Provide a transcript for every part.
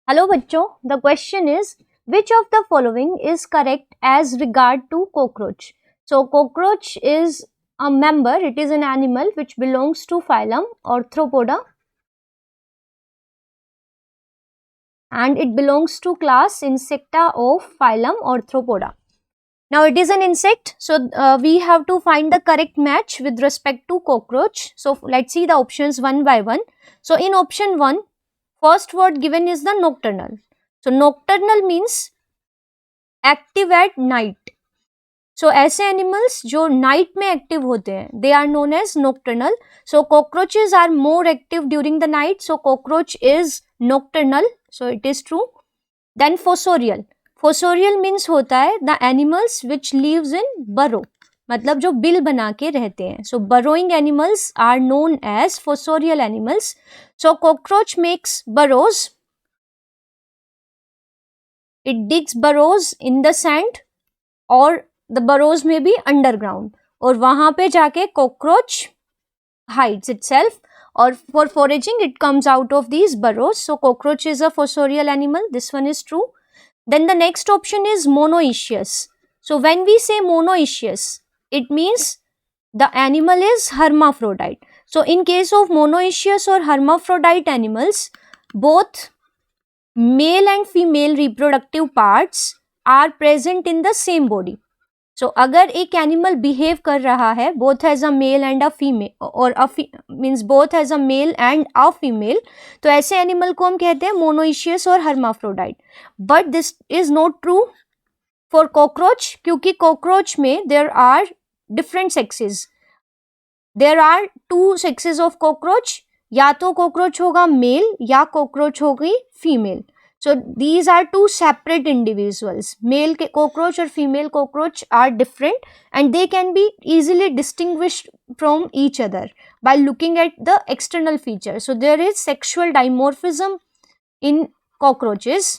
Hello बच्चों, the question is which of the following is correct as regard to cockroach. So cockroach is a member, it is an animal which belongs to phylum Arthropoda and it belongs to class Insecta of phylum Arthropoda. Now it is an insect, so we have to find the correct match with respect to cockroach. So let's see the options one by one. So in option 1, first word given is the nocturnal. So nocturnal means active at night. So ऐसे animals जो night में active होते हैं they are known as nocturnal. So cockroaches are more active during the night, so cockroach is nocturnal, so it is true. Then fossorial. Fossorial means होता है the animals which lives in burrow, मतलब जो बिल बना के रहते हैं. So burrowing animals are known as fossorial animals. So cockroach makes burrows. It digs burrows in the sand or the burrows may be underground. और वहाँ पे जाके cockroach hides itself, or for foraging it comes out of these burrows. So cockroach is a fossorial animal. This one is true. Then the next option is monoecious. So when we say monoecious, it means the animal is hermaphrodite. So in case of monoecious or hermaphrodite animals, both male and female reproductive parts are present in the same body. So अगर एक animal behave कर रहा है both as a male and a female और means both as a male and a female, तो ऐसे animal को हम कहते हैं मोनोइशियस और hermaphrodite. But this is not true for cockroach, क्योंकि कॉकरोच में there are different sexes. There are 2 sexes of cockroach. या तो कॉकरोच होगा मेल या कॉकरोच होगी female. So these are 2 separate individuals. Male cockroach और female cockroach are different and they can be easily distinguished from each other by looking at the external features. So there is sexual dimorphism in cockroaches.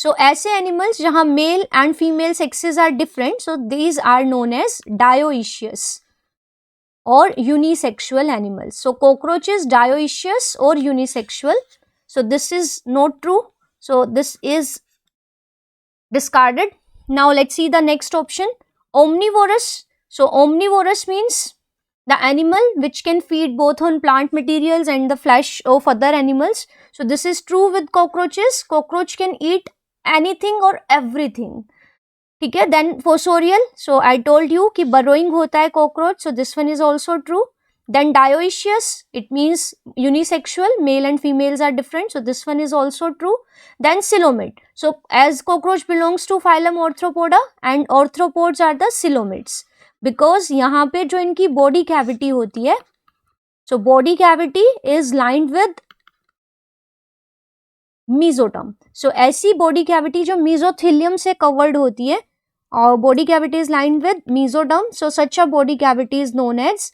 So ऐसे animals जहाँ male and female sexes are different, so these are known as dioecious or unisexual animals. So cockroach is dioecious or unisexual. So this is not true. So this is discarded. Now let's see the next option, omnivorous. So omnivorous means the animal which can feed both on plant materials and the flesh of other animals. So this is true with cockroaches. Cockroach can eat anything or everything. ठीक है. Then fossorial. So I told you कि burrowing होता है cockroach. So this one is also true. Then dioecious, it means unisexual, male and females are different. So this one is also true. Then coelomid. So as cockroach belongs to phylum Arthropoda and arthropods are the coelomids. Because यहाँ पे जो इनकी body cavity होती है, so body cavity is lined with mesoderm. So ऐसी body cavity जो mesothelium से covered होती है और body cavity is lined with mesoderm. So such a body cavity is known as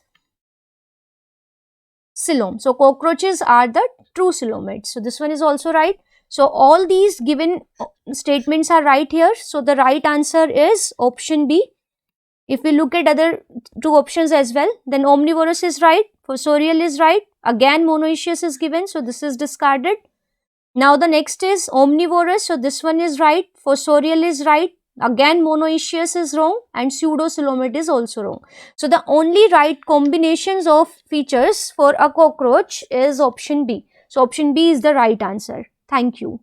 coelom. So cockroaches are the true coelomids. So this one is also right. So all these given statements are right here. So the right answer is option B. If we look at other 2 options as well, then omnivorous is right, fossorial is right, again monoecious is given, so this is discarded. Now the next is omnivorous, so this one is right, fossorial is right, again monoecious is wrong, and pseudocoelomid is also wrong. So the only right combinations of features for a cockroach is option B. So option B is the right answer. Thank you.